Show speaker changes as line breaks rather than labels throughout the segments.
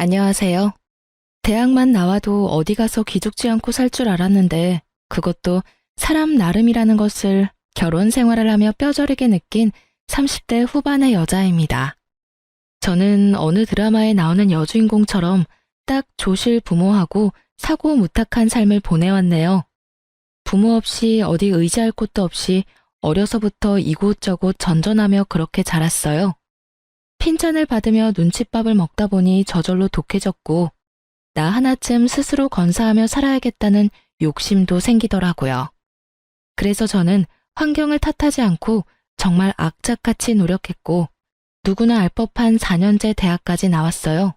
안녕하세요. 대학만 나와도 어디 가서 기죽지 않고 살 줄 알았는데 그것도 사람 나름이라는 것을 결혼 생활을 하며 뼈저리게 느낀 30대 후반의 여자입니다. 저는 어느 드라마에 나오는 여주인공처럼 딱 조실 부모하고 사고 무탁한 삶을 보내왔네요. 부모 없이 어디 의지할 곳도 없이 어려서부터 이곳저곳 전전하며 그렇게 자랐어요. 핀잔을 받으며 눈칫밥을 먹다 보니 저절로 독해졌고 나 하나쯤 스스로 건사하며 살아야겠다는 욕심도 생기더라고요. 그래서 저는 환경을 탓하지 않고 정말 악착같이 노력했고 누구나 알 법한 4년제 대학까지 나왔어요.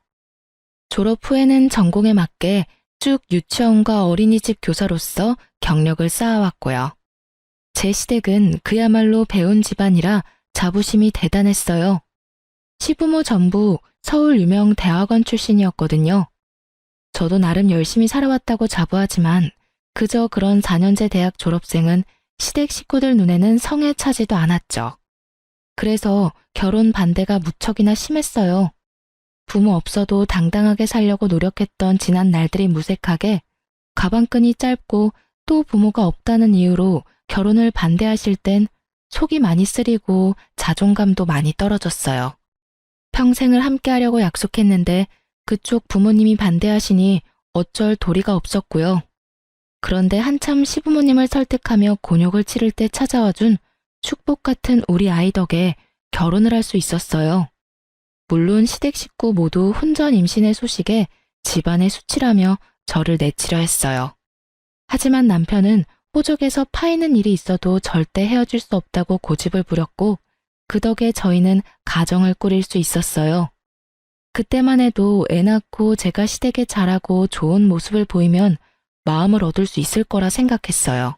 졸업 후에는 전공에 맞게 쭉 유치원과 어린이집 교사로서 경력을 쌓아왔고요. 제 시댁은 그야말로 배운 집안이라 자부심이 대단했어요. 시부모 전부 서울 유명 대학원 출신이었거든요. 저도 나름 열심히 살아왔다고 자부하지만 그저 그런 4년제 대학 졸업생은 시댁 식구들 눈에는 성에 차지도 않았죠. 그래서 결혼 반대가 무척이나 심했어요. 부모 없어도 당당하게 살려고 노력했던 지난 날들이 무색하게 가방끈이 짧고 또 부모가 없다는 이유로 결혼을 반대하실 땐 속이 많이 쓰리고 자존감도 많이 떨어졌어요. 평생을 함께하려고 약속했는데 그쪽 부모님이 반대하시니 어쩔 도리가 없었고요. 그런데 한참 시부모님을 설득하며 곤욕을 치를 때 찾아와준 축복 같은 우리 아이 덕에 결혼을 할 수 있었어요. 물론 시댁 식구 모두 혼전 임신의 소식에 집안에 수치라며 저를 내치려 했어요. 하지만 남편은 호적에서 파이는 일이 있어도 절대 헤어질 수 없다고 고집을 부렸고 그 덕에 저희는 가정을 꾸릴 수 있었어요. 그때만 해도 애 낳고 제가 시댁에 잘하고 좋은 모습을 보이면 마음을 얻을 수 있을 거라 생각했어요.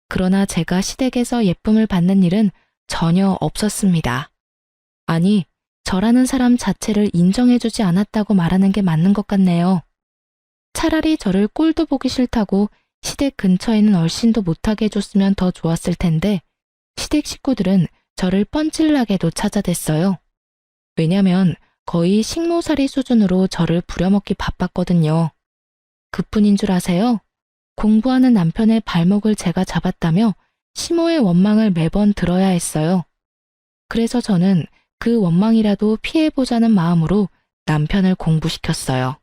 그러나 제가 시댁에서 예쁨을 받는 일은 전혀 없었습니다. 아니, 저라는 사람 자체를 인정해주지 않았다고 말하는 게 맞는 것 같네요. 차라리 저를 꼴도 보기 싫다고 시댁 근처에는 얼씬도 못하게 해줬으면 더 좋았을 텐데 시댁 식구들은 저를 뻔질나게도 찾아댔어요. 왜냐면 거의 식모살이 수준으로 저를 부려먹기 바빴거든요. 그뿐인 줄 아세요? 공부하는 남편의 발목을 제가 잡았다며 시모의 원망을 매번 들어야 했어요. 그래서 저는 그 원망이라도 피해보자는 마음으로 남편을 공부시켰어요.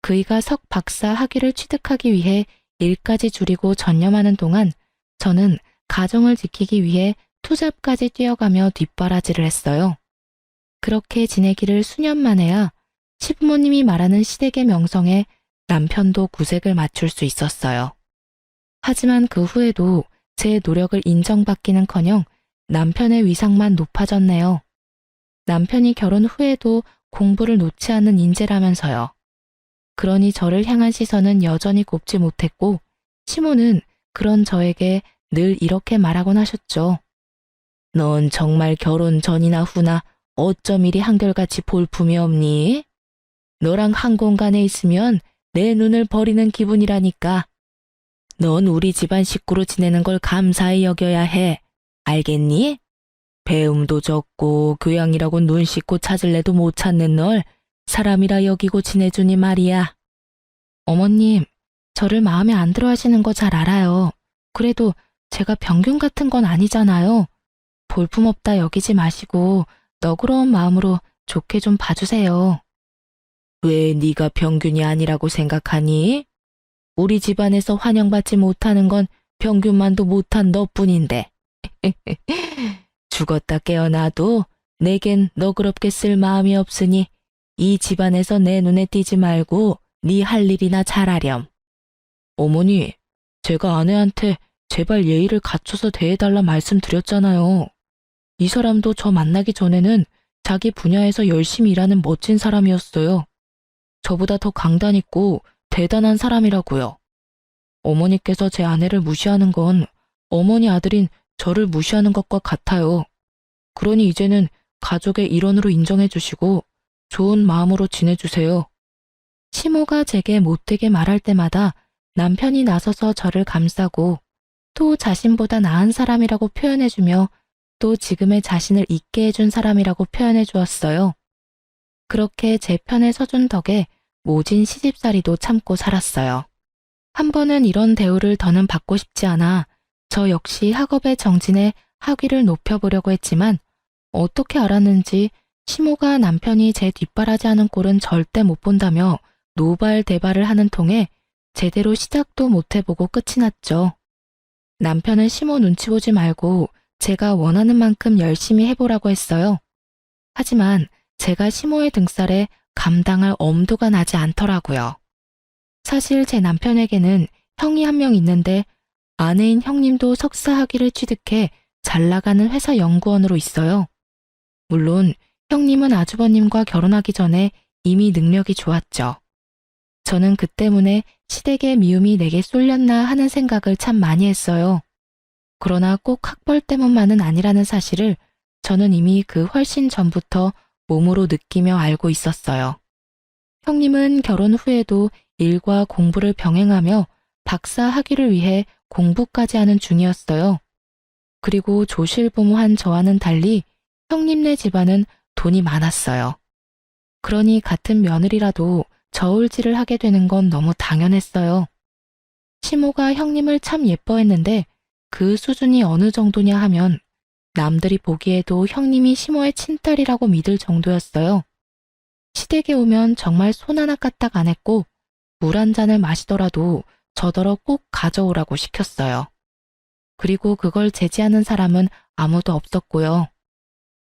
그이가 석 박사 학위를 취득하기 위해 일까지 줄이고 전념하는 동안 저는 가정을 지키기 위해 투잡까지 뛰어가며 뒷바라지를 했어요. 그렇게 지내기를 수년 만에야 시부모님이 말하는 시댁의 명성에 남편도 구색을 맞출 수 있었어요. 하지만 그 후에도 제 노력을 인정받기는커녕 남편의 위상만 높아졌네요. 남편이 결혼 후에도 공부를 놓지 않는 인재라면서요. 그러니 저를 향한 시선은 여전히 곱지 못했고 시모는 그런 저에게 늘 이렇게 말하곤 하셨죠. 넌 정말 결혼 전이나 후나 어쩜 이리 한결같이 볼품이 없니? 너랑 한 공간에 있으면 내 눈을 버리는 기분이라니까. 넌 우리 집안 식구로 지내는 걸 감사히 여겨야 해. 알겠니? 배움도 적고 교양이라고 눈 씻고 찾을래도 못 찾는 널 사람이라 여기고 지내주니 말이야. 어머님, 저를 마음에 안 들어 하시는 거 잘 알아요. 그래도 제가 병균 같은 건 아니잖아요. 볼품없다 여기지 마시고 너그러운 마음으로 좋게 좀 봐주세요. 왜 네가 병균이 아니라고 생각하니? 우리 집안에서 환영받지 못하는 건 병균만도 못한 너뿐인데. 죽었다 깨어나도 내겐 너그럽게 쓸 마음이 없으니 이 집안에서 내 눈에 띄지 말고 네 할 일이나 잘하렴. 어머니, 제가 아내한테 제발 예의를 갖춰서 대해달라 말씀드렸잖아요. 이 사람도 저 만나기 전에는 자기 분야에서 열심히 일하는 멋진 사람이었어요. 저보다 더 강단 있고 대단한 사람이라고요. 어머니께서 제 아내를 무시하는 건 어머니 아들인 저를 무시하는 것과 같아요. 그러니 이제는 가족의 일원으로 인정해 주시고 좋은 마음으로 지내주세요. 시모가 제게 못되게 말할 때마다 남편이 나서서 저를 감싸고 또 자신보다 나은 사람이라고 표현해주며 또 지금의 자신을 있게 해준 사람이라고 표현해 주었어요. 그렇게 제 편에 서준 덕에 모진 시집살이도 참고 살았어요. 한 번은 이런 대우를 더는 받고 싶지 않아 저 역시 학업에 정진해 학위를 높여보려고 했지만 어떻게 알았는지 시모가 남편이 제 뒷바라지하는 꼴은 절대 못 본다며 노발대발을 하는 통에 제대로 시작도 못 해보고 끝이 났죠. 남편은 시모 눈치 보지 말고 제가 원하는 만큼 열심히 해보라고 했어요. 하지만 제가 시모의 등살에 감당할 엄두가 나지 않더라고요. 사실 제 남편에게는 형이 한 명 있는데 아내인 형님도 석사 학위를 취득해 잘 나가는 회사 연구원으로 있어요. 물론 형님은 아주버님과 결혼하기 전에 이미 능력이 좋았죠. 저는 그 때문에 시댁의 미움이 내게 쏠렸나 하는 생각을 참 많이 했어요. 그러나 꼭 학벌 때문만은 아니라는 사실을 저는 이미 그 훨씬 전부터 몸으로 느끼며 알고 있었어요. 형님은 결혼 후에도 일과 공부를 병행하며 박사 학위를 위해 공부까지 하는 중이었어요. 그리고 조실부모한 저와는 달리 형님네 집안은 돈이 많았어요. 그러니 같은 며느리라도 저울질을 하게 되는 건 너무 당연했어요. 시모가 형님을 참 예뻐했는데 그 수준이 어느 정도냐 하면 남들이 보기에도 형님이 시모의 친딸이라고 믿을 정도였어요. 시댁에 오면 정말 손 하나 까딱 안 했고 물 한 잔을 마시더라도 저더러 꼭 가져오라고 시켰어요. 그리고 그걸 제지하는 사람은 아무도 없었고요.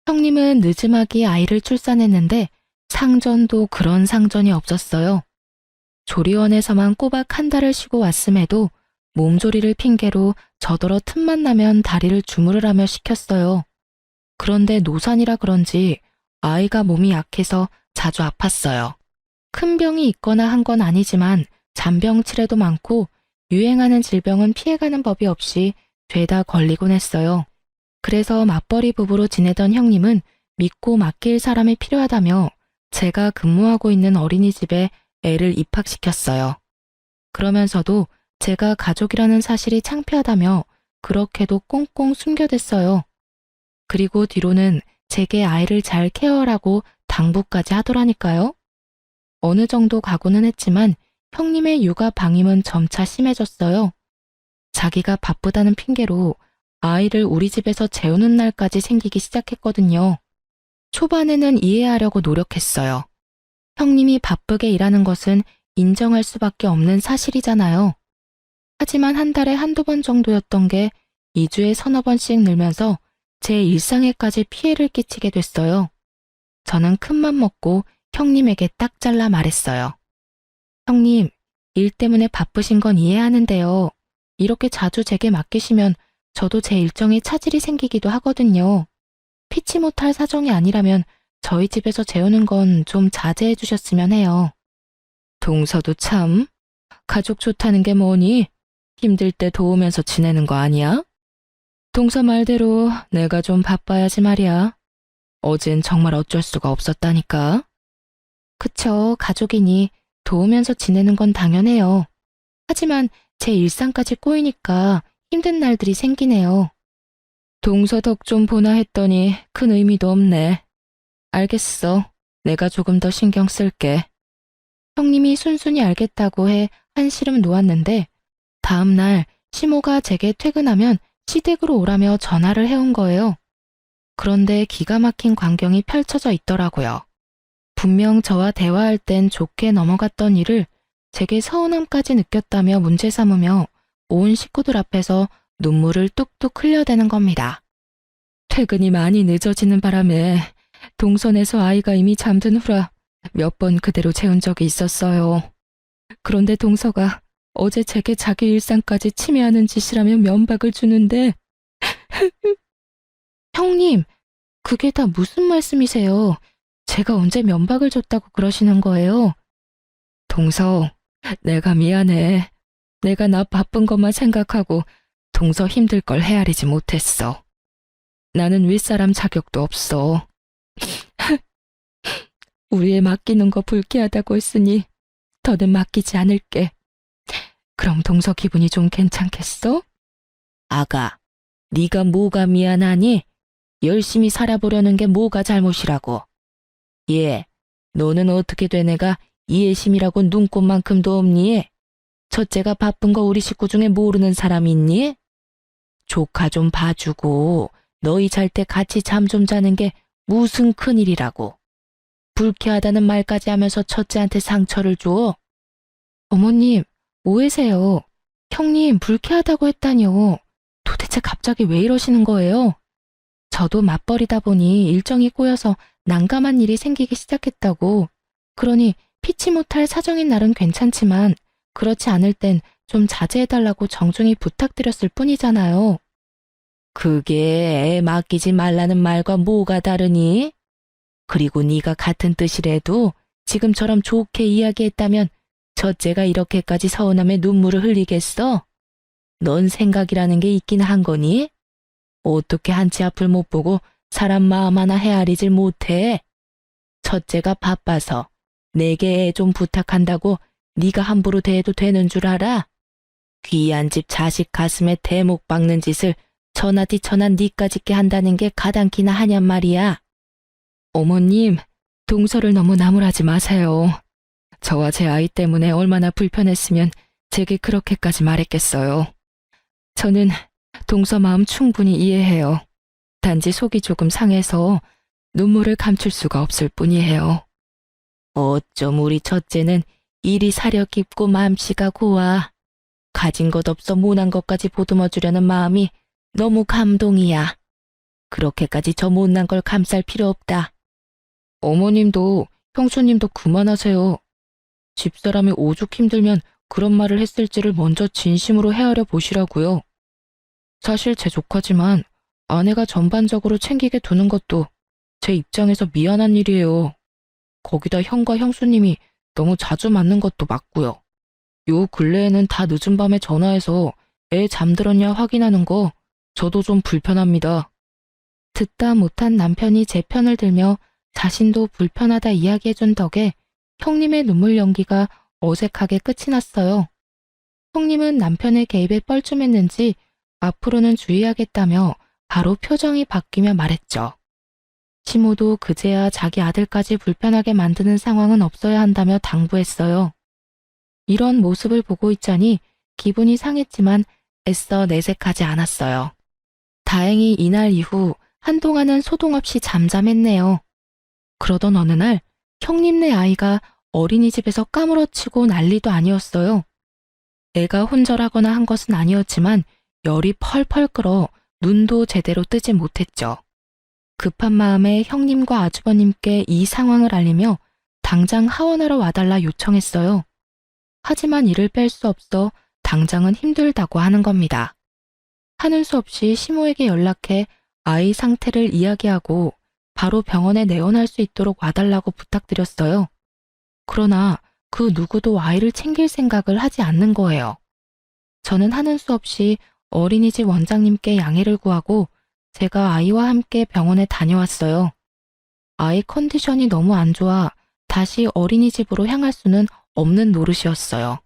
형님은 늦음하게 아이를 출산했는데 상전도 그런 상전이 없었어요. 조리원에서만 꼬박 한 달을 쉬고 왔음에도 몸조리를 핑계로 저더러 틈만 나면 다리를 주무르라며 시켰어요. 그런데 노산이라 그런지 아이가 몸이 약해서 자주 아팠어요. 큰 병이 있거나 한 건 아니지만 잔병치레도 많고 유행하는 질병은 피해가는 법이 없이 죄다 걸리곤 했어요. 그래서 맞벌이 부부로 지내던 형님은 믿고 맡길 사람이 필요하다며 제가 근무하고 있는 어린이집에 애를 입학시켰어요. 그러면서도 제가 가족이라는 사실이 창피하다며 그렇게도 꽁꽁 숨겨댔어요. 그리고 뒤로는 제게 아이를 잘 케어하라고 당부까지 하더라니까요. 어느 정도 각오는 했지만 형님의 육아 방임은 점차 심해졌어요. 자기가 바쁘다는 핑계로 아이를 우리 집에서 재우는 날까지 생기기 시작했거든요. 초반에는 이해하려고 노력했어요. 형님이 바쁘게 일하는 것은 인정할 수밖에 없는 사실이잖아요. 하지만 한 달에 한두 번 정도였던 게 2주에 서너 번씩 늘면서 제 일상에까지 피해를 끼치게 됐어요. 저는 큰맘 먹고 형님에게 딱 잘라 말했어요. 형님, 일 때문에 바쁘신 건 이해하는데요. 이렇게 자주 제게 맡기시면 저도 제 일정에 차질이 생기기도 하거든요. 피치 못할 사정이 아니라면 저희 집에서 재우는 건 좀 자제해 주셨으면 해요. 동서도 참, 가족 좋다는 게 뭐니? 힘들 때 도우면서 지내는 거 아니야? 동서 말대로 내가 좀 바빠야지 말이야. 어젠 정말 어쩔 수가 없었다니까. 그쵸, 가족이니 도우면서 지내는 건 당연해요. 하지만 제 일상까지 꼬이니까 힘든 날들이 생기네요. 동서 덕 좀 보나 했더니 큰 의미도 없네. 알겠어. 내가 조금 더 신경 쓸게. 형님이 순순히 알겠다고 해 한시름 놓았는데 다음 날 시모가 제게 퇴근하면 시댁으로 오라며 전화를 해온 거예요. 그런데 기가 막힌 광경이 펼쳐져 있더라고요. 분명 저와 대화할 땐 좋게 넘어갔던 일을 제게 서운함까지 느꼈다며 문제 삼으며 온 식구들 앞에서 눈물을 뚝뚝 흘려대는 겁니다. 퇴근이 많이 늦어지는 바람에 동선에서 아이가 이미 잠든 후라 몇 번 그대로 재운 적이 있었어요. 그런데 동서가 어제 제게 자기 일상까지 침해하는 짓이라며 면박을 주는데 형님, 그게 다 무슨 말씀이세요? 제가 언제 면박을 줬다고 그러시는 거예요? 동서, 내가 미안해. 내가 나 바쁜 것만 생각하고 동서 힘들 걸 헤아리지 못했어. 나는 윗사람 자격도 없어. 우리 애 맡기는 거 불쾌하다고 했으니 더는 맡기지 않을게. 그럼 동서 기분이 좀 괜찮겠어? 아가, 네가 뭐가 미안하니? 열심히 살아보려는 게 뭐가 잘못이라고. 얘, 너는 어떻게 된 애가 이해심이라고 눈꽃만큼도 없니? 첫째가 바쁜 거 우리 식구 중에 모르는 사람 있니? 조카 좀 봐주고 너희 잘 때 같이 잠 좀 자는 게 무슨 큰일이라고. 불쾌하다는 말까지 하면서 첫째한테 상처를 줘? 어머님, 오해세요. 형님 불쾌하다고 했다니요. 도대체 갑자기 왜 이러시는 거예요? 저도 맞벌이다 보니 일정이 꼬여서 난감한 일이 생기기 시작했다고. 그러니 피치 못할 사정인 날은 괜찮지만 그렇지 않을 땐 좀 자제해달라고 정중히 부탁드렸을 뿐이잖아요. 그게 애 맡기지 말라는 말과 뭐가 다르니? 그리고 네가 같은 뜻이라도 지금처럼 좋게 이야기했다면 첫째가 이렇게까지 서운함에 눈물을 흘리겠어? 넌 생각이라는 게 있긴 한 거니? 어떻게 한치 앞을 못 보고 사람 마음 하나 헤아리질 못해? 첫째가 바빠서 내게 애 좀 부탁한다고 네가 함부로 대해도 되는 줄 알아? 귀한 집 자식 가슴에 대목 박는 짓을 천하디천한 니까 짓게 한다는 게 가당키나 하냔 말이야. 어머님, 동서를 너무 나무라지 마세요. 저와 제 아이 때문에 얼마나 불편했으면 제게 그렇게까지 말했겠어요. 저는 동서 마음 충분히 이해해요. 단지 속이 조금 상해서 눈물을 감출 수가 없을 뿐이에요. 어쩜 우리 첫째는 일이 사려 깊고 맘씨가 고와. 가진 것 없어 못난 것까지 보듬어 주려는 마음이 너무 감동이야. 그렇게까지 저 못난 걸 감쌀 필요 없다. 어머님도 형수님도 그만하세요. 집사람이 오죽 힘들면 그런 말을 했을지를 먼저 진심으로 헤아려 보시라고요. 사실 제 조카지만 아내가 전반적으로 챙기게 두는 것도 제 입장에서 미안한 일이에요. 거기다 형과 형수님이 너무 자주 맞는 것도 맞고요. 요 근래에는 다 늦은 밤에 전화해서 애 잠들었냐 확인하는 거 저도 좀 불편합니다. 듣다 못한 남편이 제 편을 들며 자신도 불편하다 이야기해준 덕에 형님의 눈물 연기가 어색하게 끝이 났어요. 형님은 남편의 개입에 뻘쭘했는지 앞으로는 주의하겠다며 바로 표정이 바뀌며 말했죠. 시모도 그제야 자기 아들까지 불편하게 만드는 상황은 없어야 한다며 당부했어요. 이런 모습을 보고 있자니 기분이 상했지만 애써 내색하지 않았어요. 다행히 이날 이후 한동안은 소동 없이 잠잠했네요. 그러던 어느 날 형님네 아이가 어린이집에서 까무러치고 난리도 아니었어요. 애가 혼절하거나 한 것은 아니었지만 열이 펄펄 끓어 눈도 제대로 뜨지 못했죠. 급한 마음에 형님과 아주버님께 이 상황을 알리며 당장 하원하러 와달라 요청했어요. 하지만 이를 뺄 수 없어 당장은 힘들다고 하는 겁니다. 하는 수 없이 시모에게 연락해 아이 상태를 이야기하고 바로 병원에 내원할 수 있도록 와달라고 부탁드렸어요. 그러나 그 누구도 아이를 챙길 생각을 하지 않는 거예요. 저는 하는 수 없이 어린이집 원장님께 양해를 구하고 제가 아이와 함께 병원에 다녀왔어요. 아이 컨디션이 너무 안 좋아 다시 어린이집으로 향할 수는 없는 노릇이었어요.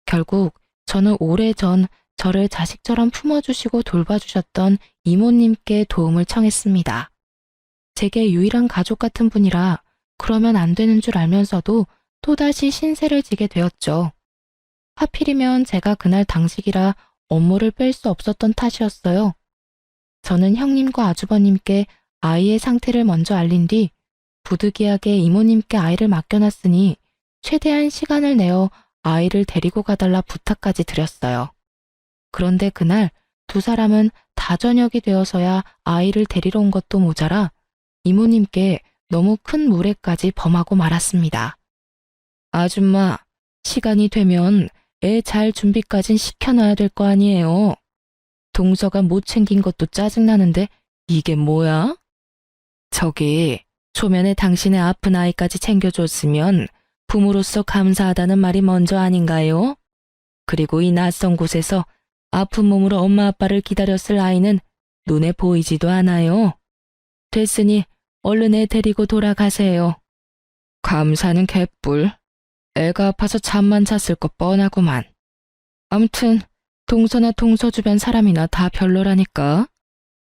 결국 저는 오래전 저를 자식처럼 품어주시고 돌봐주셨던 이모님께 도움을 청했습니다. 제게 유일한 가족 같은 분이라 그러면 안 되는 줄 알면서도 또다시 신세를 지게 되었죠. 하필이면 제가 그날 당직이라 업무를 뺄 수 없었던 탓이었어요. 저는 형님과 아주버님께 아이의 상태를 먼저 알린 뒤 부득이하게 이모님께 아이를 맡겨놨으니 최대한 시간을 내어 아이를 데리고 가달라 부탁까지 드렸어요. 그런데 그날 두 사람은 다 저녁이 되어서야 아이를 데리러 온 것도 모자라 이모님께 너무 큰 무례까지 범하고 말았습니다. 아줌마, 시간이 되면 애 잘 준비까진 시켜놔야 될 거 아니에요. 동서가 못 챙긴 것도 짜증나는데 이게 뭐야? 저기 초면에 당신의 아픈 아이까지 챙겨줬으면 부모로서 감사하다는 말이 먼저 아닌가요? 그리고 이 낯선 곳에서 아픈 몸으로 엄마 아빠를 기다렸을 아이는 눈에 보이지도 않아요. 됐으니 얼른 애 데리고 돌아가세요. 감사는 개뿔. 애가 아파서 잠만 잤을 것 뻔하구만. 암튼 동서나 동서 주변 사람이나 다 별로라니까.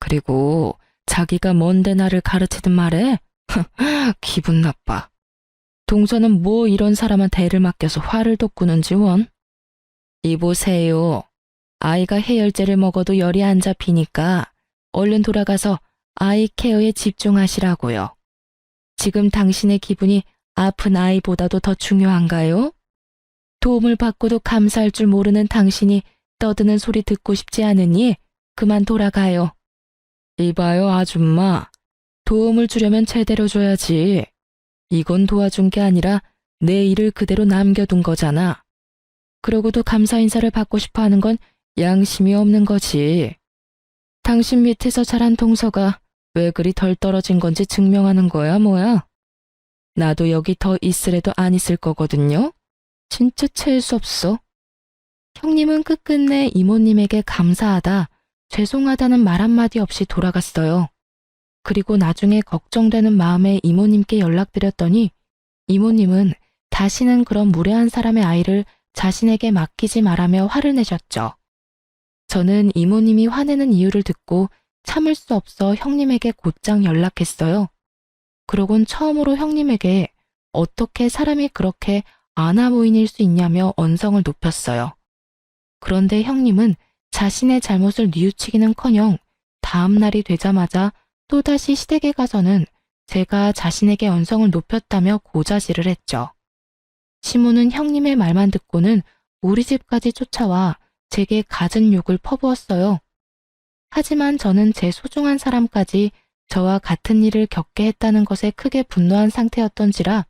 그리고 자기가 뭔데 나를 가르치든 말해? 기분 나빠. 동서는 뭐 이런 사람한테 애를 맡겨서 화를 돋구는지 원. 이보세요. 아이가 해열제를 먹어도 열이 안 잡히니까 얼른 돌아가서 아이 케어에 집중하시라고요. 지금 당신의 기분이 아픈 아이보다도 더 중요한가요? 도움을 받고도 감사할 줄 모르는 당신이 떠드는 소리 듣고 싶지 않으니 그만 돌아가요. 이봐요, 아줌마. 도움을 주려면 제대로 줘야지. 이건 도와준 게 아니라 내 일을 그대로 남겨둔 거잖아. 그러고도 감사 인사를 받고 싶어 하는 건 양심이 없는 거지. 당신 밑에서 자란 동서가 왜 그리 덜 떨어진 건지 증명하는 거야, 뭐야? 나도 여기 더 있으래도 안 있을 거거든요. 진짜 채울 수 없어. 형님은 끝끝내 이모님에게 감사하다, 죄송하다는 말 한마디 없이 돌아갔어요. 그리고 나중에 걱정되는 마음에 이모님께 연락드렸더니 이모님은 다시는 그런 무례한 사람의 아이를 자신에게 맡기지 말라며 화를 내셨죠. 저는 이모님이 화내는 이유를 듣고 참을 수 없어 형님에게 곧장 연락했어요. 그러곤 처음으로 형님에게 어떻게 사람이 그렇게 아나무인일 수 있냐며 언성을 높였어요. 그런데 형님은 자신의 잘못을 뉘우치기는커녕 다음 날이 되자마자 또다시 시댁에 가서는 제가 자신에게 언성을 높였다며 고자질을 했죠. 시모는 형님의 말만 듣고는 우리 집까지 쫓아와 제게 갖은 욕을 퍼부었어요. 하지만 저는 제 소중한 사람까지 저와 같은 일을 겪게 했다는 것에 크게 분노한 상태였던지라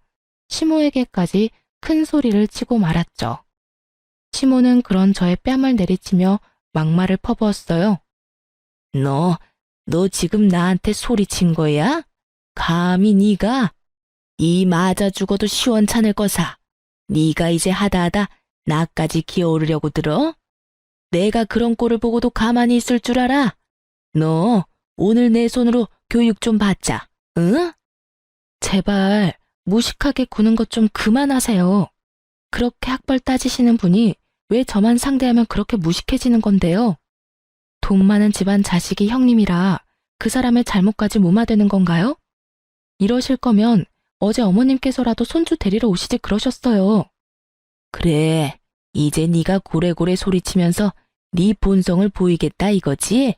시모에게까지 큰 소리를 치고 말았죠. 시모는 그런 저의 뺨을 내리치며 막말을 퍼부었어요. 너 지금 나한테 소리친 거야? 감히 네가? 이 맞아 죽어도 시원찮을 거사. 네가 이제 하다하다 나까지 기어오르려고 들어? 내가 그런 꼴을 보고도 가만히 있을 줄 알아? 너 오늘 내 손으로 교육 좀 받자, 응? 제발 무식하게 구는 것 좀 그만하세요. 그렇게 학벌 따지시는 분이 왜 저만 상대하면 그렇게 무식해지는 건데요? 돈 많은 집안 자식이 형님이라 그 사람의 잘못까지 무마되는 건가요? 이러실 거면 어제 어머님께서라도 손주 데리러 오시지 그러셨어요. 그래, 이제 네가 고래고래 소리치면서 네 본성을 보이겠다 이거지?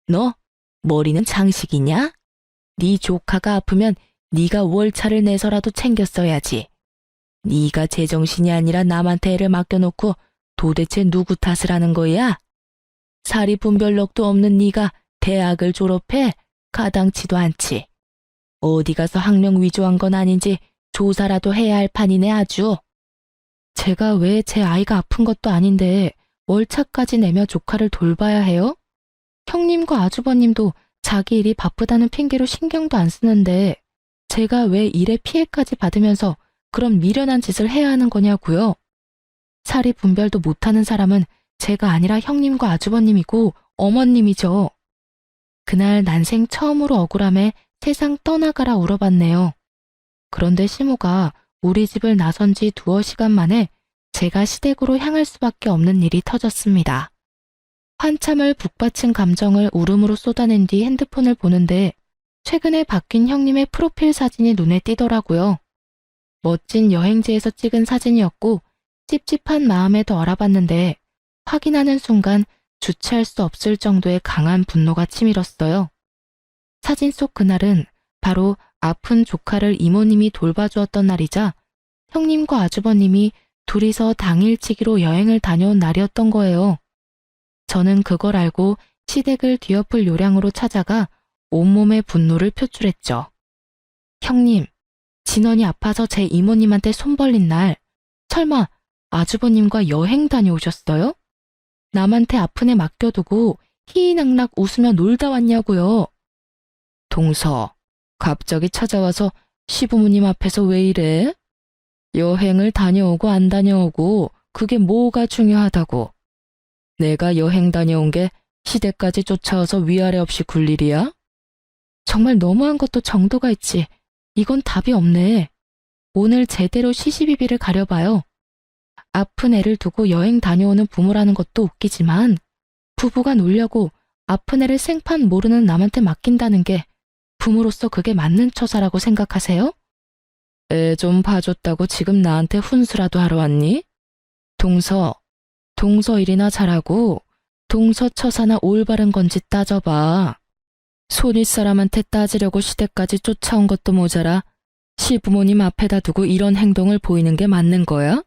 너 머리는 장식이냐? 네 조카가 아프면 네가 월차를 내서라도 챙겼어야지. 네가 제정신이 아니라 남한테 애를 맡겨놓고 도대체 누구 탓을 하는 거야? 사리분별력도 없는 네가 대학을 졸업해? 가당치도 않지. 어디 가서 학력 위조한 건 아닌지 조사라도 해야 할 판이네 아주. 제가 왜 제 아이가 아픈 것도 아닌데 월차까지 내며 조카를 돌봐야 해요? 형님과 아주버님도 자기 일이 바쁘다는 핑계로 신경도 안 쓰는데 제가 왜 일에 피해까지 받으면서 그런 미련한 짓을 해야 하는 거냐고요? 사리 분별도 못하는 사람은 제가 아니라 형님과 아주버님이고 어머님이죠. 그날 난생 처음으로 억울함에 세상 떠나가라 울어봤네요. 그런데 시모가 우리 집을 나선 지 2시간 만에 제가 시댁으로 향할 수밖에 없는 일이 터졌습니다. 한참을 북받친 감정을 울음으로 쏟아낸 뒤 핸드폰을 보는데 최근에 바뀐 형님의 프로필 사진이 눈에 띄더라고요. 멋진 여행지에서 찍은 사진이었고 찝찝한 마음에 더 알아봤는데 확인하는 순간 주체할 수 없을 정도의 강한 분노가 치밀었어요. 사진 속 그날은 바로 아픈 조카를 이모님이 돌봐주었던 날이자 형님과 아주버님이 둘이서 당일치기로 여행을 다녀온 날이었던 거예요. 저는 그걸 알고 시댁을 뒤엎을 요량으로 찾아가 온몸의 분노를 표출했죠. 형님, 진원이 아파서 제 이모님한테 손 벌린 날 설마 아주버님과 여행 다녀오셨어요? 남한테 아픈 애 맡겨두고 희희낙낙 웃으며 놀다 왔냐고요. 동서, 갑자기 찾아와서 시부모님 앞에서 왜 이래? 여행을 다녀오고 안 다녀오고 그게 뭐가 중요하다고. 내가 여행 다녀온 게 시댁까지 쫓아와서 위아래 없이 굴 일이야? 정말 너무한 것도 정도가 있지. 이건 답이 없네. 오늘 제대로 시시비비를 가려봐요. 아픈 애를 두고 여행 다녀오는 부모라는 것도 웃기지만 부부가 놀려고 아픈 애를 생판 모르는 남한테 맡긴다는 게 부모로서 그게 맞는 처사라고 생각하세요? 애 좀 봐줬다고 지금 나한테 훈수라도 하러 왔니? 동서 일이나 잘하고 동서처사나 올바른 건지 따져봐. 손윗사람한테 따지려고 시댁까지 쫓아온 것도 모자라 시부모님 앞에다 두고 이런 행동을 보이는 게 맞는 거야?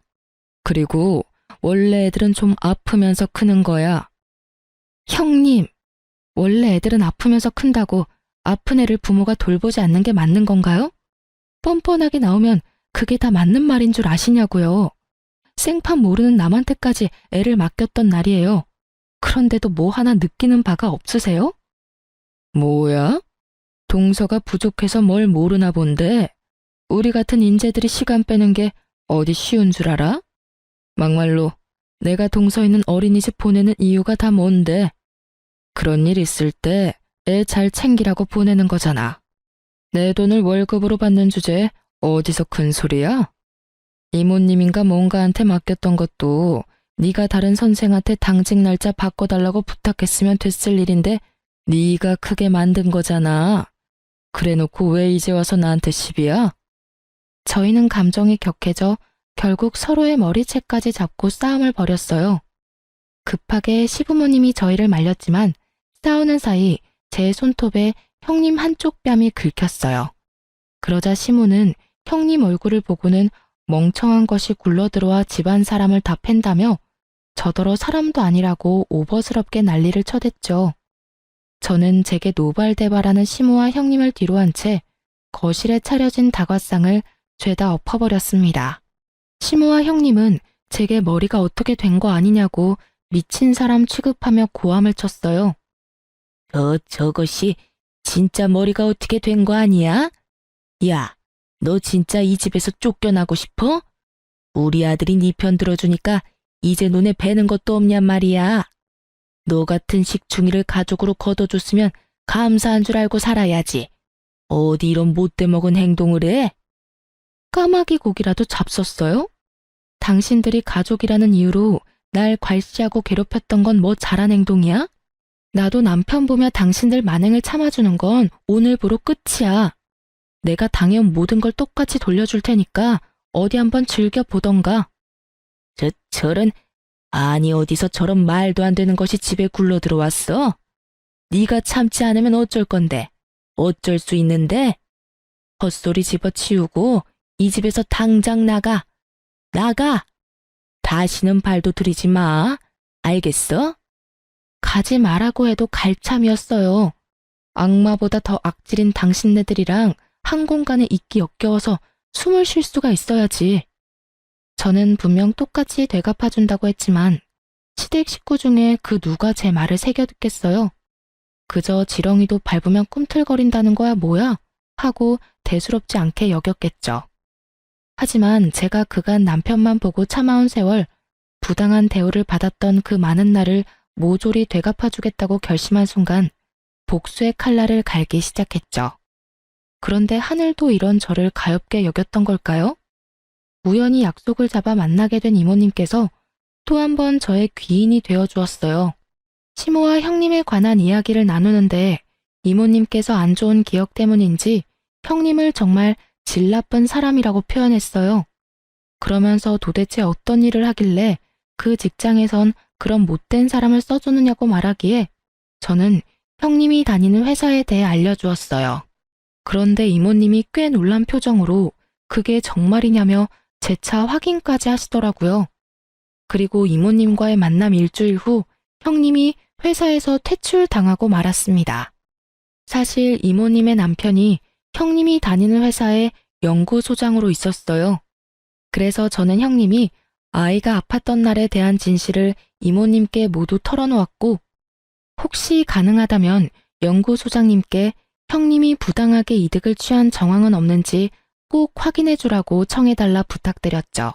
그리고 원래 애들은 좀 아프면서 크는 거야. 형님, 원래 애들은 아프면서 큰다고 아픈 애를 부모가 돌보지 않는 게 맞는 건가요? 뻔뻔하게 나오면 그게 다 맞는 말인 줄 아시냐고요. 생판 모르는 남한테까지 애를 맡겼던 날이에요. 그런데도 뭐 하나 느끼는 바가 없으세요? 뭐야? 동서가 부족해서 뭘 모르나 본데 우리 같은 인재들이 시간 빼는 게 어디 쉬운 줄 알아? 막말로 내가 동서 있는 어린이집 보내는 이유가 다 뭔데? 그런 일 있을 때 애 잘 챙기라고 보내는 거잖아. 내 돈을 월급으로 받는 주제에 어디서 큰 소리야? 이모님인가 뭔가한테 맡겼던 것도 네가 다른 선생한테 당직 날짜 바꿔달라고 부탁했으면 됐을 일인데 네가 크게 만든 거잖아. 그래놓고 왜 이제 와서 나한테 시비야? 저희는 감정이 격해져 결국 서로의 머리채까지 잡고 싸움을 벌였어요. 급하게 시부모님이 저희를 말렸지만 싸우는 사이 제 손톱에 형님 한쪽 뺨이 긁혔어요. 그러자 시모는 형님 얼굴을 보고는 멍청한 것이 굴러들어와 집안 사람을 다 팬다며 저더러 사람도 아니라고 오버스럽게 난리를 쳐댔죠. 저는 제게 노발대발하는 시모와 형님을 뒤로한 채 거실에 차려진 다과상을 죄다 엎어버렸습니다. 시모와 형님은 제게 머리가 어떻게 된 거 아니냐고 미친 사람 취급하며 고함을 쳤어요. 저것이 진짜 머리가 어떻게 된 거 아니야? 야, 너 진짜 이 집에서 쫓겨나고 싶어? 우리 아들이 네 편 들어주니까 이제 눈에 뵈는 것도 없냔 말이야. 너 같은 식충이를 가족으로 거둬줬으면 감사한 줄 알고 살아야지. 어디 이런 못돼 먹은 행동을 해? 까마귀 고기라도 잡섰어요? 당신들이 가족이라는 이유로 날 괄시하고 괴롭혔던 건 뭐 잘한 행동이야? 나도 남편 보며 당신들 만행을 참아주는 건 오늘부로 끝이야. 내가 당해온 모든 걸 똑같이 돌려줄 테니까 어디 한번 즐겨보던가. 저런, 아니 어디서 저런 말도 안 되는 것이 집에 굴러 들어왔어? 네가 참지 않으면 어쩔 건데? 어쩔 수 있는데? 헛소리 집어치우고 이 집에서 당장 나가. 나가! 다시는 발도 들이지 마. 알겠어? 가지 말라고 해도 갈 참이었어요. 악마보다 더 악질인 당신네들이랑 한 공간에 있기 역겨워서 숨을 쉴 수가 있어야지. 저는 분명 똑같이 되갚아준다고 했지만 시댁 식구 중에 그 누가 제 말을 새겨 듣겠어요. 그저 지렁이도 밟으면 꿈틀거린다는 거야 뭐야? 하고 대수롭지 않게 여겼겠죠. 하지만 제가 그간 남편만 보고 참아온 세월, 부당한 대우를 받았던 그 많은 날을 모조리 되갚아주겠다고 결심한 순간 복수의 칼날을 갈기 시작했죠. 그런데 하늘도 이런 저를 가엾게 여겼던 걸까요? 우연히 약속을 잡아 만나게 된 이모님께서 또 한 번 저의 귀인이 되어 주었어요. 시모와 형님에 관한 이야기를 나누는데 이모님께서 안 좋은 기억 때문인지 형님을 정말 질 나쁜 사람이라고 표현했어요. 그러면서 도대체 어떤 일을 하길래 그 직장에선 그런 못된 사람을 써주느냐고 말하기에 저는 형님이 다니는 회사에 대해 알려주었어요. 그런데 이모님이 꽤 놀란 표정으로 그게 정말이냐며 재차 확인까지 하시더라고요. 그리고 이모님과의 만남 일주일 후 형님이 회사에서 퇴출당하고 말았습니다. 사실 이모님의 남편이 형님이 다니는 회사의 연구소장으로 있었어요. 그래서 저는 형님이 아이가 아팠던 날에 대한 진실을 이모님께 모두 털어놓았고 혹시 가능하다면 연구소장님께 형님이 부당하게 이득을 취한 정황은 없는지 꼭 확인해 주라고 청해달라 부탁드렸죠.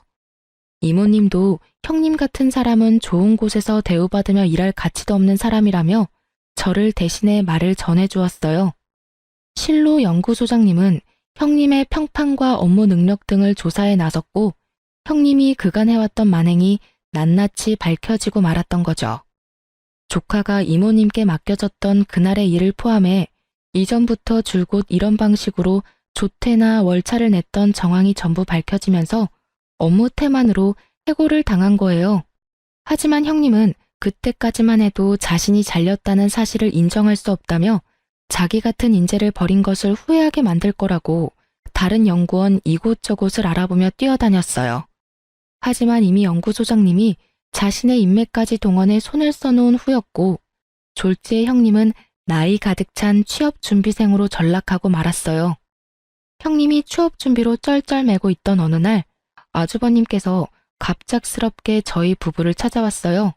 이모님도 형님 같은 사람은 좋은 곳에서 대우받으며 일할 가치도 없는 사람이라며 저를 대신해 말을 전해주었어요. 실로 연구소장님은 형님의 평판과 업무 능력 등을 조사해 나섰고 형님이 그간 해왔던 만행이 낱낱이 밝혀지고 말았던 거죠. 조카가 이모님께 맡겨졌던 그날의 일을 포함해 이전부터 줄곧 이런 방식으로 조퇴나 월차를 냈던 정황이 전부 밝혀지면서 업무 태만으로 해고를 당한 거예요. 하지만 형님은 그때까지만 해도 자신이 잘렸다는 사실을 인정할 수 없다며 자기 같은 인재를 버린 것을 후회하게 만들 거라고 다른 연구원 이곳저곳을 알아보며 뛰어다녔어요. 하지만 이미 연구소장님이 자신의 인맥까지 동원해 손을 써놓은 후였고 졸지의 형님은 나이 가득 찬 취업준비생으로 전락하고 말았어요. 형님이 취업준비로 쩔쩔매고 있던 어느 날 아주버님께서 갑작스럽게 저희 부부를 찾아왔어요.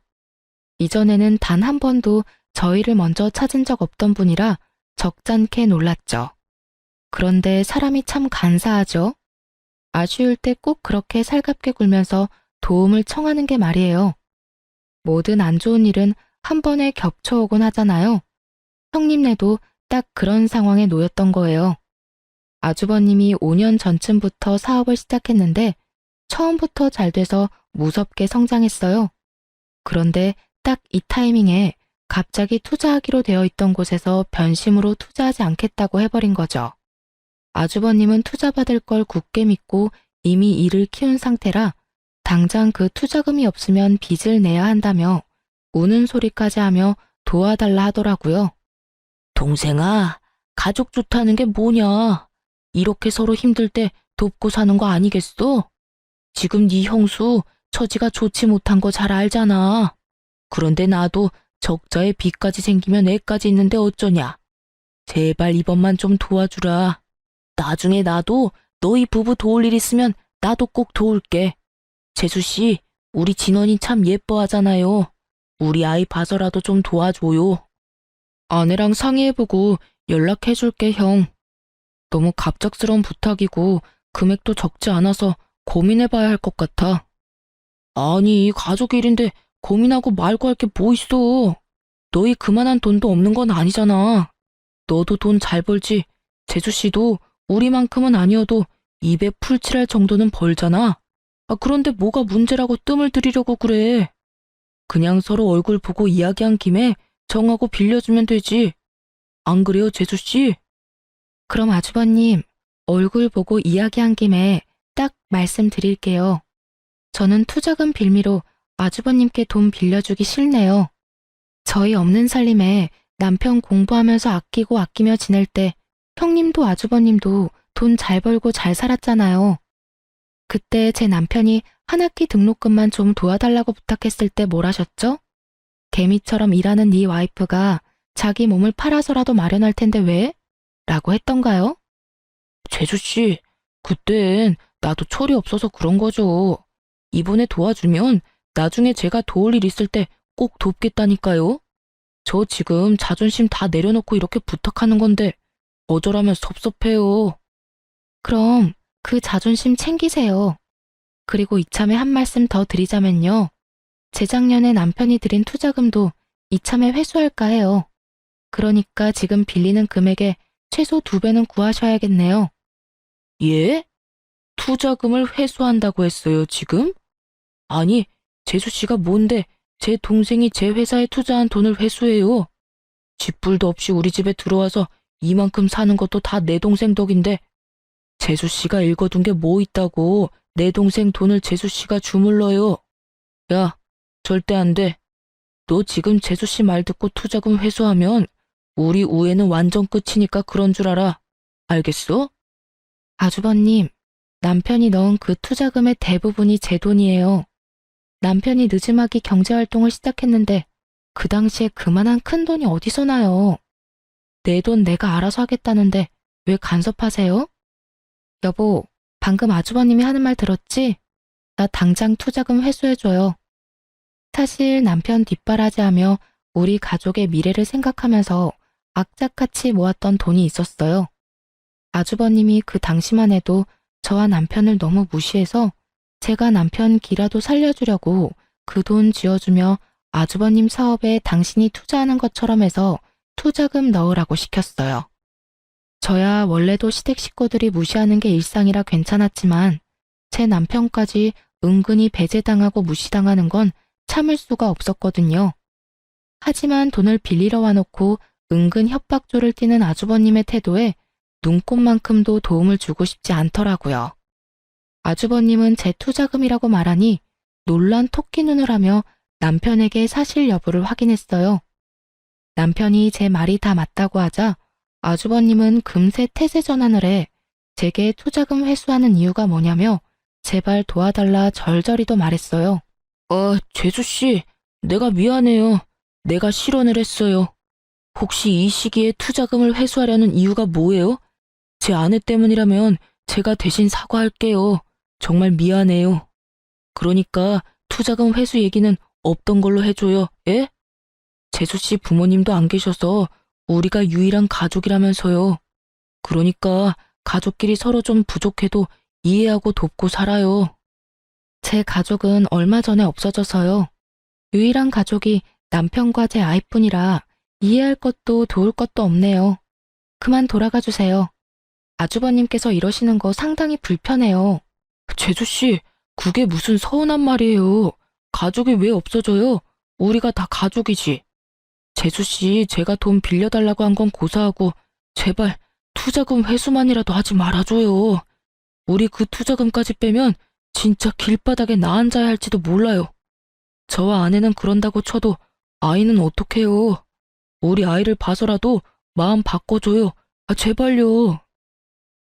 이전에는 단 한 번도 저희를 먼저 찾은 적 없던 분이라 적잖게 놀랐죠. 그런데 사람이 참 간사하죠. 아쉬울 때 꼭 그렇게 살갑게 굴면서 도움을 청하는 게 말이에요. 모든 안 좋은 일은 한 번에 겹쳐오곤 하잖아요. 형님네도 딱 그런 상황에 놓였던 거예요. 아주버님이 5년 전쯤부터 사업을 시작했는데 처음부터 잘 돼서 무섭게 성장했어요. 그런데 딱 이 타이밍에 갑자기 투자하기로 되어 있던 곳에서 변심으로 투자하지 않겠다고 해버린 거죠. 아주버님은 투자받을 걸 굳게 믿고 이미 일을 키운 상태라 당장 그 투자금이 없으면 빚을 내야 한다며 우는 소리까지 하며 도와달라 하더라고요. 동생아, 가족 좋다는 게 뭐냐? 이렇게 서로 힘들 때 돕고 사는 거 아니겠어? 지금 네 형수 처지가 좋지 못한 거 잘 알잖아. 그런데 나도 적자에 빚까지 생기면 애까지 있는데 어쩌냐. 제발 이번만 좀 도와주라. 나중에 나도 너희 부부 도울 일 있으면 나도 꼭 도울게. 재수씨, 우리 진원이 참 예뻐하잖아요. 우리 아이 봐서라도 좀 도와줘요. 아내랑 상의해보고 연락해줄게, 형. 너무 갑작스러운 부탁이고 금액도 적지 않아서 고민해봐야 할 것 같아. 아니, 가족 일인데 고민하고 말고 할 게 뭐 있어. 너희 그만한 돈도 없는 건 아니잖아. 너도 돈 잘 벌지. 재수씨도 우리만큼은 아니어도 입에 풀칠할 정도는 벌잖아. 그런데 뭐가 문제라고 뜸을 들이려고 그래. 그냥 서로 얼굴 보고 이야기한 김에 정하고 빌려주면 되지. 안 그래요, 재수씨? 그럼 아주버님, 얼굴 보고 이야기한 김에 딱 말씀드릴게요. 저는 투자금 빌미로 아주버님께 돈 빌려주기 싫네요. 저희 없는 살림에 남편 공부하면서 아끼고 아끼며 지낼 때 형님도 아주버님도 돈 잘 벌고 잘 살았잖아요. 그때 제 남편이 한 학기 등록금만 좀 도와달라고 부탁했을 때 뭘 하셨죠? 개미처럼 일하는 네 와이프가 자기 몸을 팔아서라도 마련할 텐데 왜? 라고 했던가요? 재수씨, 그땐 나도 철이 없어서 그런 거죠. 이번에 도와주면 나중에 제가 도울 일 있을 때 꼭 돕겠다니까요. 저 지금 자존심 다 내려놓고 이렇게 부탁하는 건데 어쩌라면 섭섭해요. 그럼 그 자존심 챙기세요. 그리고 이참에 한 말씀 더 드리자면요. 재작년에 남편이 드린 투자금도 이참에 회수할까 해요. 그러니까 지금 빌리는 금액의 최소 2배는 구하셔야겠네요. 예? 투자금을 회수한다고 했어요, 지금? 아니, 재수씨가 뭔데 제 동생이 제 회사에 투자한 돈을 회수해요. 쥐뿔도 없이 우리 집에 들어와서 이만큼 사는 것도 다 내 동생 덕인데 재수씨가 읽어둔 게 뭐 있다고 내 동생 돈을 재수씨가 주물러요. 야, 절대 안 돼. 너 지금 재수씨 말 듣고 투자금 회수하면 우리 우애는 완전 끝이니까 그런 줄 알아. 알겠어? 아주버님, 남편이 넣은 그 투자금의 대부분이 제 돈이에요. 남편이 늦음하기 경제활동을 시작했는데 그 당시에 그만한 큰 돈이 어디서 나요. 내 돈 내가 알아서 하겠다는데 왜 간섭하세요? 여보, 방금 아주버님이 하는 말 들었지? 나 당장 투자금 회수해줘요. 사실 남편 뒷바라지하며 우리 가족의 미래를 생각하면서 악착같이 모았던 돈이 있었어요. 아주버님이 그 당시만 해도 저와 남편을 너무 무시해서 제가 남편 기라도 살려주려고 그 돈 쥐어주며 아주버님 사업에 당신이 투자하는 것처럼 해서 투자금 넣으라고 시켰어요. 저야 원래도 시댁 식구들이 무시하는 게 일상이라 괜찮았지만 제 남편까지 은근히 배제당하고 무시당하는 건 참을 수가 없었거든요. 하지만 돈을 빌리러 와놓고 은근 협박조를 띠는 아주버님의 태도에 눈꼽만큼도 도움을 주고 싶지 않더라고요. 아주버님은 제 투자금이라고 말하니 놀란 토끼 눈을 하며 남편에게 사실 여부를 확인했어요. 남편이 제 말이 다 맞다고 하자 아주버님은 금세 태세 전환을 해 제게 투자금 회수하는 이유가 뭐냐며 제발 도와달라 절절히도 말했어요. 재수씨, 내가 미안해요. 내가 실언을 했어요. 혹시 이 시기에 투자금을 회수하려는 이유가 뭐예요? 제 아내 때문이라면 제가 대신 사과할게요. 정말 미안해요. 그러니까 투자금 회수 얘기는 없던 걸로 해줘요. 예? 재수씨 부모님도 안 계셔서 우리가 유일한 가족이라면서요. 그러니까 가족끼리 서로 좀 부족해도 이해하고 돕고 살아요. 제 가족은 얼마 전에 없어져서요. 유일한 가족이 남편과 제 아이뿐이라 이해할 것도 도울 것도 없네요. 그만 돌아가 주세요. 아주버님께서 이러시는 거 상당히 불편해요. 재수씨, 그게 무슨 서운한 말이에요. 가족이 왜 없어져요? 우리가 다 가족이지. 재수씨, 제가 돈 빌려달라고 한 건 고사하고 제발 투자금 회수만이라도 하지 말아줘요. 우리 그 투자금까지 빼면 진짜 길바닥에 나 앉아야 할지도 몰라요. 저와 아내는 그런다고 쳐도 아이는 어떡해요. 우리 아이를 봐서라도 마음 바꿔줘요. 제발요.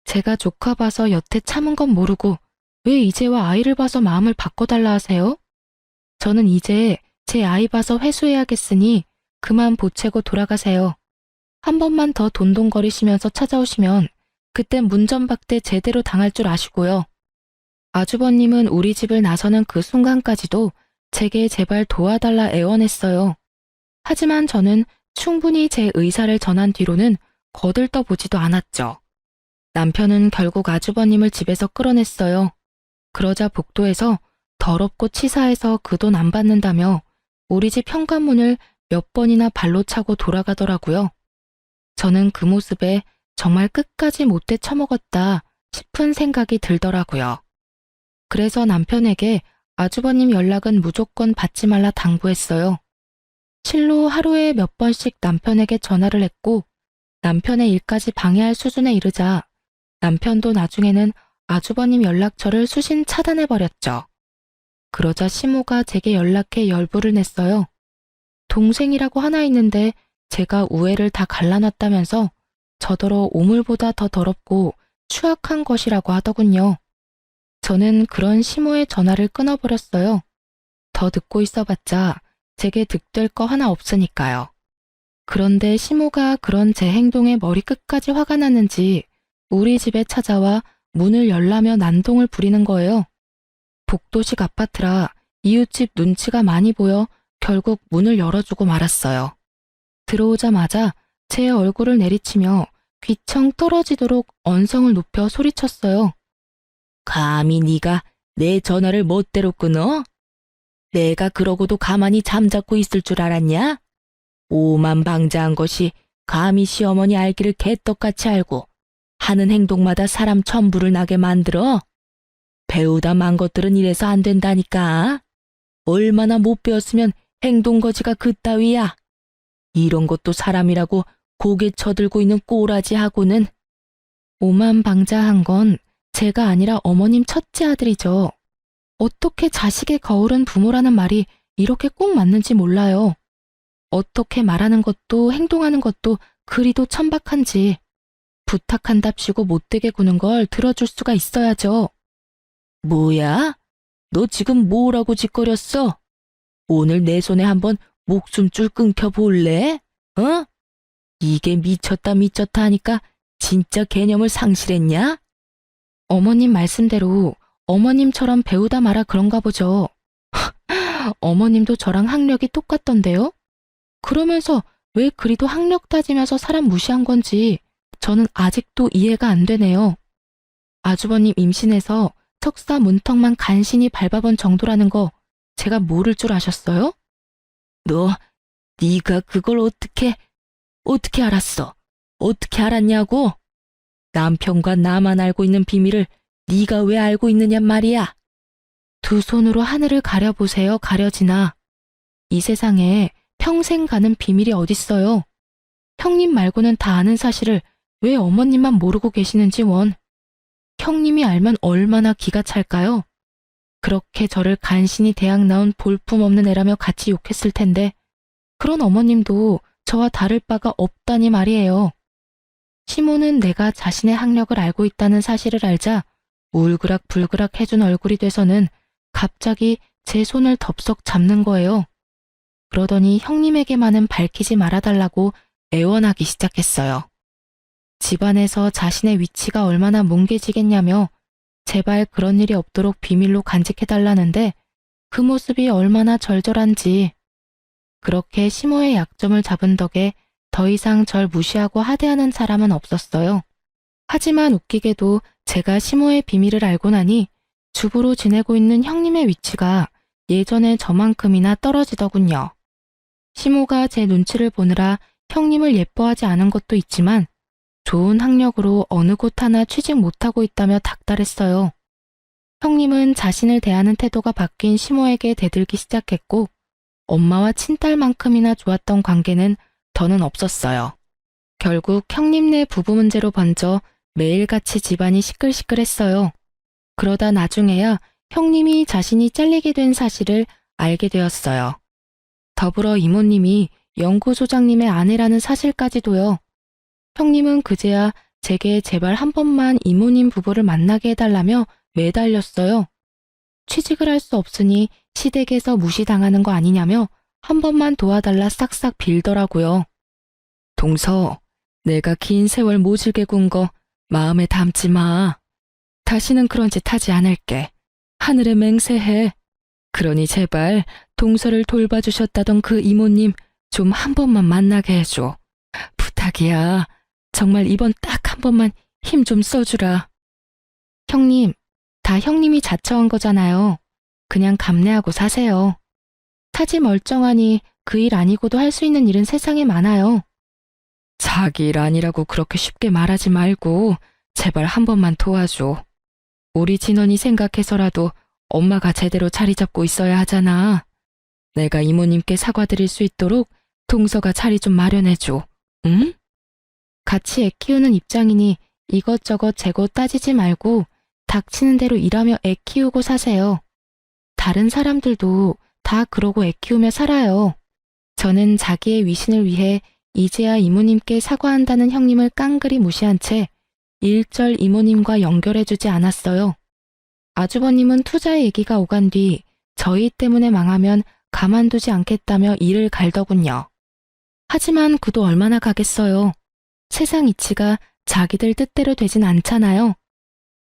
제가 조카 봐서 여태 참은 건 모르고 왜 이제와 아이를 봐서 마음을 바꿔달라 하세요? 저는 이제 제 아이 봐서 회수해야겠으니 그만 보채고 돌아가세요. 한 번만 더 돈돈거리시면서 찾아오시면 그땐 문전박대 제대로 당할 줄 아시고요. 아주버님은 우리 집을 나서는 그 순간까지도 제게 제발 도와달라 애원했어요. 하지만 저는 충분히 제 의사를 전한 뒤로는 거들떠보지도 않았죠. 남편은 결국 아주버님을 집에서 끌어냈어요. 그러자 복도에서 더럽고 치사해서 그 돈 안 받는다며 우리 집 현관문을 몇 번이나 발로 차고 돌아가더라고요. 저는 그 모습에 정말 끝까지 못돼 처먹었다 싶은 생각이 들더라고요. 그래서 남편에게 아주버님 연락은 무조건 받지 말라 당부했어요. 실로 하루에 몇 번씩 남편에게 전화를 했고 남편의 일까지 방해할 수준에 이르자 남편도 나중에는 아주버님 연락처를 수신 차단해버렸죠. 그러자 시모가 제게 연락해 열불을 냈어요. 동생이라고 하나 있는데 제가 우애를 다 갈라놨다면서 저더러 오물보다 더 더럽고 추악한 것이라고 하더군요. 저는 그런 시모의 전화를 끊어버렸어요. 더 듣고 있어봤자 제게 득될 거 하나 없으니까요. 그런데 시모가 그런 제 행동에 머리끝까지 화가 났는지 우리 집에 찾아와 문을 열라며 난동을 부리는 거예요. 복도식 아파트라 이웃집 눈치가 많이 보여 결국 문을 열어주고 말았어요. 들어오자마자 제 얼굴을 내리치며 귀청 떨어지도록 언성을 높여 소리쳤어요. 감히 네가 내 전화를 멋대로 끊어? 내가 그러고도 가만히 잠자코 있을 줄 알았냐? 오만방자한 것이 감히 시어머니 알기를 개떡같이 알고 하는 행동마다 사람 천부를 나게 만들어? 배우다 만 것들은 이래서 안 된다니까. 얼마나 못 배웠으면 행동거지가 그따위야. 이런 것도 사람이라고 고개 쳐들고 있는 꼬라지하고는. 오만방자한 건 제가 아니라 어머님 첫째 아들이죠. 어떻게 자식의 거울은 부모라는 말이 이렇게 꼭 맞는지 몰라요. 어떻게 말하는 것도 행동하는 것도 그리도 천박한지 부탁한답시고 못되게 구는 걸 들어줄 수가 있어야죠. 뭐야? 너 지금 뭐라고 짓거렸어? 오늘 내 손에 한번 목숨줄 끊겨볼래? 어? 이게 미쳤다 미쳤다 하니까 진짜 개념을 상실했냐? 어머님 말씀대로 어머님처럼 배우다 마라 그런가 보죠. 어머님도 저랑 학력이 똑같던데요? 그러면서 왜 그리도 학력 따지면서 사람 무시한 건지 저는 아직도 이해가 안 되네요. 아주버님 임신해서 석사 문턱만 간신히 밟아본 정도라는 거 제가 모를 줄 아셨어요? 네가 그걸 어떻게 알았어? 어떻게 알았냐고? 남편과 나만 알고 있는 비밀을 네가 왜 알고 있느냔 말이야. 두 손으로 하늘을 가려보세요, 가려지나. 이 세상에 평생 가는 비밀이 어딨어요. 형님 말고는 다 아는 사실을 왜 어머님만 모르고 계시는지 원. 형님이 알면 얼마나 기가 찰까요? 그렇게 저를 간신히 대학 나온 볼품없는 애라며 같이 욕했을 텐데 그런 어머님도 저와 다를 바가 없다니 말이에요. 시모는 내가 자신의 학력을 알고 있다는 사실을 알자 울그락불그락 해준 얼굴이 돼서는 갑자기 제 손을 덥석 잡는 거예요. 그러더니 형님에게만은 밝히지 말아달라고 애원하기 시작했어요. 집안에서 자신의 위치가 얼마나 뭉개지겠냐며 제발 그런 일이 없도록 비밀로 간직해달라는데 그 모습이 얼마나 절절한지. 그렇게 시모의 약점을 잡은 덕에 더 이상 절 무시하고 하대하는 사람은 없었어요. 하지만 웃기게도 제가 시모의 비밀을 알고 나니 주부로 지내고 있는 형님의 위치가 예전에 저만큼이나 떨어지더군요. 시모가 제 눈치를 보느라 형님을 예뻐하지 않은 것도 있지만 좋은 학력으로 어느 곳 하나 취직 못하고 있다며 닥달했어요. 형님은 자신을 대하는 태도가 바뀐 시모에게 대들기 시작했고 엄마와 친딸만큼이나 좋았던 관계는 더는 없었어요. 결국 형님 내 부부 문제로 번져 매일같이 집안이 시끌시끌했어요. 그러다 나중에야 형님이 자신이 잘리게 된 사실을 알게 되었어요. 더불어 이모님이 연구소장님의 아내라는 사실까지도요. 형님은 그제야 제게 제발 한 번만 이모님 부부를 만나게 해달라며 매달렸어요. 취직을 할 수 없으니 시댁에서 무시당하는 거 아니냐며 한 번만 도와달라 싹싹 빌더라고요. 동서, 내가 긴 세월 모질게 군 거 마음에 담지 마. 다시는 그런 짓 하지 않을게. 하늘에 맹세해. 그러니 제발 동서를 돌봐주셨다던 그 이모님 좀 한 번만 만나게 해줘. 부탁이야. 정말 이번 딱 한 번만 힘 좀 써주라. 형님, 다 형님이 자처한 거잖아요. 그냥 감내하고 사세요. 타지 멀쩡하니 그 일 아니고도 할 수 있는 일은 세상에 많아요. 자기 일 아니라고 그렇게 쉽게 말하지 말고 제발 한 번만 도와줘. 우리 진원이 생각해서라도 엄마가 제대로 자리 잡고 있어야 하잖아. 내가 이모님께 사과드릴 수 있도록 동서가 자리 좀 마련해줘. 응? 같이 애 키우는 입장이니 이것저것 재고 따지지 말고 닥치는 대로 일하며 애 키우고 사세요. 다른 사람들도 다 그러고 애 키우며 살아요. 저는 자기의 위신을 위해 이제야 이모님께 사과한다는 형님을 깡그리 무시한 채 일절 이모님과 연결해주지 않았어요. 아주버님은 투자 얘기가 오간 뒤 저희 때문에 망하면 가만두지 않겠다며 이를 갈더군요. 하지만 그도 얼마나 가겠어요. 세상 이치가 자기들 뜻대로 되진 않잖아요.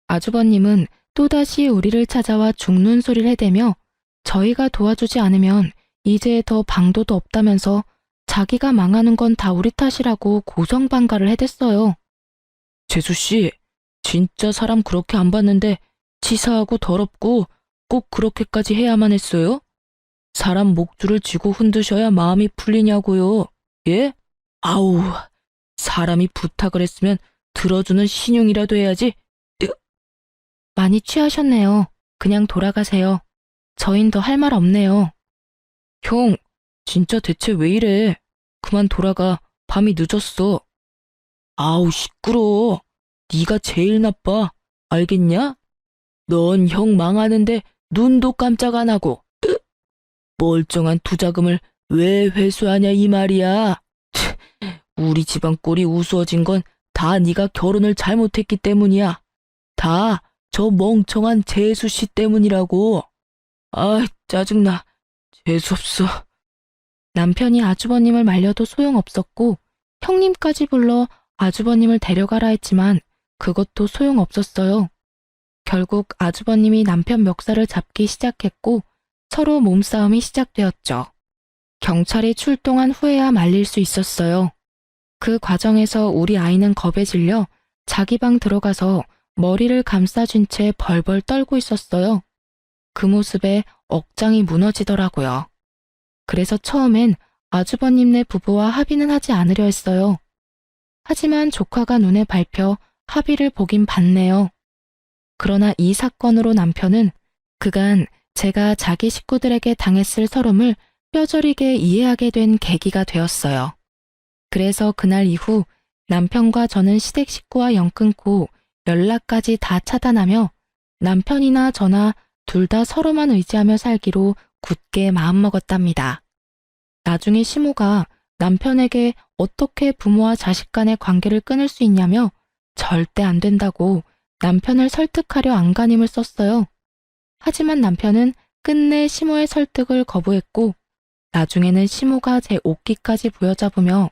아주버님은 또다시 우리를 찾아와 죽는 소리를 해대며 저희가 도와주지 않으면 이제 더 방도도 없다면서 자기가 망하는 건 다 우리 탓이라고 고성방가를 해댔어요. 재수씨, 진짜 사람 그렇게 안 봤는데 치사하고 더럽고 꼭 그렇게까지 해야만 했어요? 사람 목줄을 쥐고 흔드셔야 마음이 풀리냐고요. 예? 아우, 사람이 부탁을 했으면 들어주는 신용이라도 해야지. 많이 취하셨네요. 그냥 돌아가세요. 저흰 더 할 말 없네요. 형, 진짜 대체 왜 이래? 그만 돌아가. 밤이 늦었어. 아우, 시끄러워. 네가 제일 나빠. 알겠냐? 넌 형 망하는데 눈도 깜짝 안 하고 멀쩡한 투자금을 왜 회수하냐 이 말이야. 우리 집안 꼴이 우스워진 건 다 네가 결혼을 잘못했기 때문이야. 다 저 멍청한 재수씨 때문이라고. 아, 짜증나. 재수없어. 남편이 아주버님을 말려도 소용없었고 형님까지 불러 아주버님을 데려가라 했지만 그것도 소용없었어요. 결국 아주버님이 남편 멱살을 잡기 시작했고 서로 몸싸움이 시작되었죠. 경찰이 출동한 후에야 말릴 수 있었어요. 그 과정에서 우리 아이는 겁에 질려 자기 방 들어가서 머리를 감싸준 채 벌벌 떨고 있었어요. 그 모습에 억장이 무너지더라고요. 그래서 처음엔 아주버님네 부부와 합의는 하지 않으려 했어요. 하지만 조카가 눈에 밟혀 합의를 보긴 봤네요. 그러나 이 사건으로 남편은 그간 제가 자기 식구들에게 당했을 서름을 뼈저리게 이해하게 된 계기가 되었어요. 그래서 그날 이후 남편과 저는 시댁 식구와 연 끊고 연락까지 다 차단하며 남편이나 저나 둘 다 서로만 의지하며 살기로 굳게 마음먹었답니다. 나중에 시모가 남편에게 어떻게 부모와 자식 간의 관계를 끊을 수 있냐며 절대 안 된다고 남편을 설득하려 안간힘을 썼어요. 하지만 남편은 끝내 시모의 설득을 거부했고 나중에는 시모가 제 옷깃까지 부여잡으며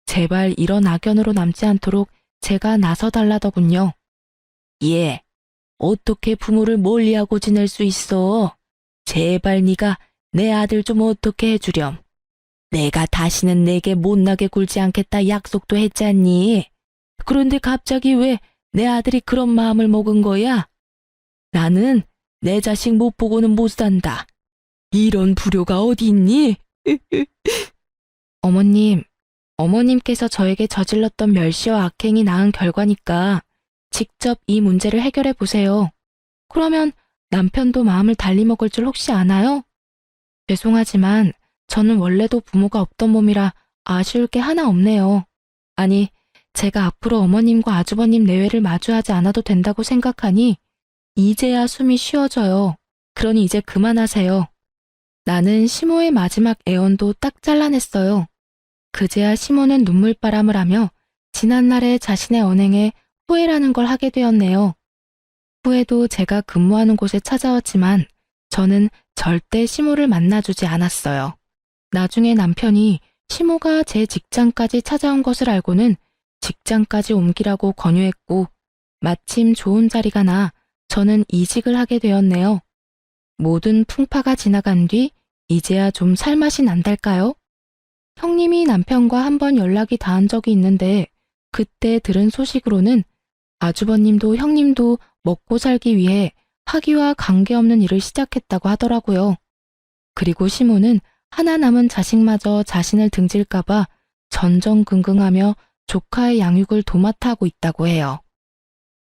제발 이런 악연으로 남지 않도록 제가 나서달라더군요. 예, 어떻게 부모를 멀리하고 지낼 수 있어? 제발 네가 내 아들 좀 어떻게 해주렴. 내가 다시는 내게 못나게 굴지 않겠다 약속도 했잖니. 그런데 갑자기 왜 내 아들이 그런 마음을 먹은 거야? 나는 내 자식 못 보고는 못 산다. 이런 불효가 어디 있니? 어머님, 어머님께서 저에게 저질렀던 멸시와 악행이 낳은 결과니까 직접 이 문제를 해결해 보세요. 그러면 남편도 마음을 달리 먹을 줄 혹시 아나요? 죄송하지만 저는 원래도 부모가 없던 몸이라 아쉬울 게 하나 없네요. 아니, 제가 앞으로 어머님과 아주버님 내외를 마주하지 않아도 된다고 생각하니 이제야 숨이 쉬어져요. 그러니 이제 그만하세요. 나는 시모의 마지막 애원도 딱 잘라냈어요. 그제야 시모는 눈물바람을 하며 지난날의 자신의 언행에 후회라는 걸 하게 되었네요. 후에도 제가 근무하는 곳에 찾아왔지만 저는 절대 시모를 만나주지 않았어요. 나중에 남편이 시모가 제 직장까지 찾아온 것을 알고는 직장까지 옮기라고 권유했고 마침 좋은 자리가 나 저는 이직을 하게 되었네요. 모든 풍파가 지나간 뒤 이제야 좀 살맛이 난달까요? 형님이 남편과 한 번 연락이 닿은 적이 있는데 그때 들은 소식으로는 아주버님도 형님도 먹고 살기 위해 하기와 관계없는 일을 시작했다고 하더라고요. 그리고 시모는 하나 남은 자식마저 자신을 등질까봐 전전긍긍하며 조카의 양육을 도맡아 하고 있다고 해요.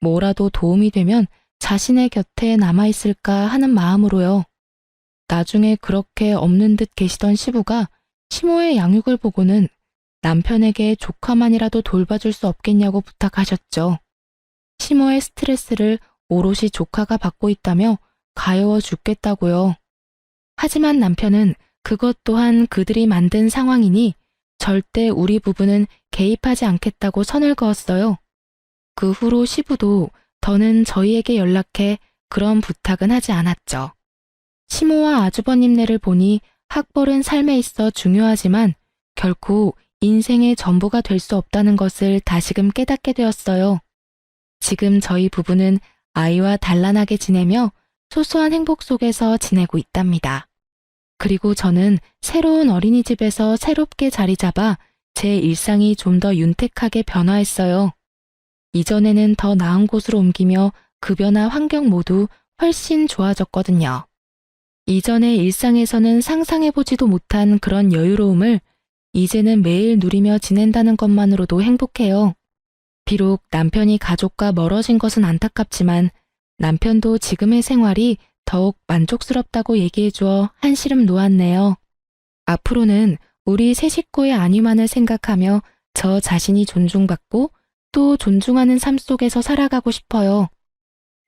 뭐라도 도움이 되면 자신의 곁에 남아있을까 하는 마음으로요. 나중에 그렇게 없는 듯 계시던 시부가 시모의 양육을 보고는 남편에게 조카만이라도 돌봐줄 수 없겠냐고 부탁하셨죠. 시모의 스트레스를 오롯이 조카가 받고 있다며 가여워 죽겠다고요. 하지만 남편은 그것 또한 그들이 만든 상황이니 절대 우리 부부는 개입하지 않겠다고 선을 그었어요. 그 후로 시부도 더는 저희에게 연락해 그런 부탁은 하지 않았죠. 시모와 아주버님네를 보니 학벌은 삶에 있어 중요하지만 결코 인생의 전부가 될 수 없다는 것을 다시금 깨닫게 되었어요. 지금 저희 부부는 아이와 단란하게 지내며 소소한 행복 속에서 지내고 있답니다. 그리고 저는 새로운 어린이집에서 새롭게 자리 잡아 제 일상이 좀 더 윤택하게 변화했어요. 이전에는 더 나은 곳으로 옮기며 급여나 환경 모두 훨씬 좋아졌거든요. 이전의 일상에서는 상상해보지도 못한 그런 여유로움을 이제는 매일 누리며 지낸다는 것만으로도 행복해요. 비록 남편이 가족과 멀어진 것은 안타깝지만 남편도 지금의 생활이 더욱 만족스럽다고 얘기해주어 한시름 놓았네요. 앞으로는 우리 세 식구의 안위만을 생각하며 저 자신이 존중받고 또 존중하는 삶 속에서 살아가고 싶어요.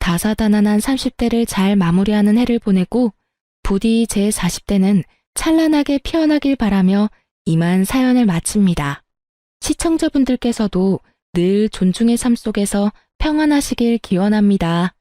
다사다난한 30대를 잘 마무리하는 해를 보내고 부디 제 40대는 찬란하게 피어나길 바라며 이만 사연을 마칩니다. 시청자분들께서도 늘 존중의 삶 속에서 평안하시길 기원합니다.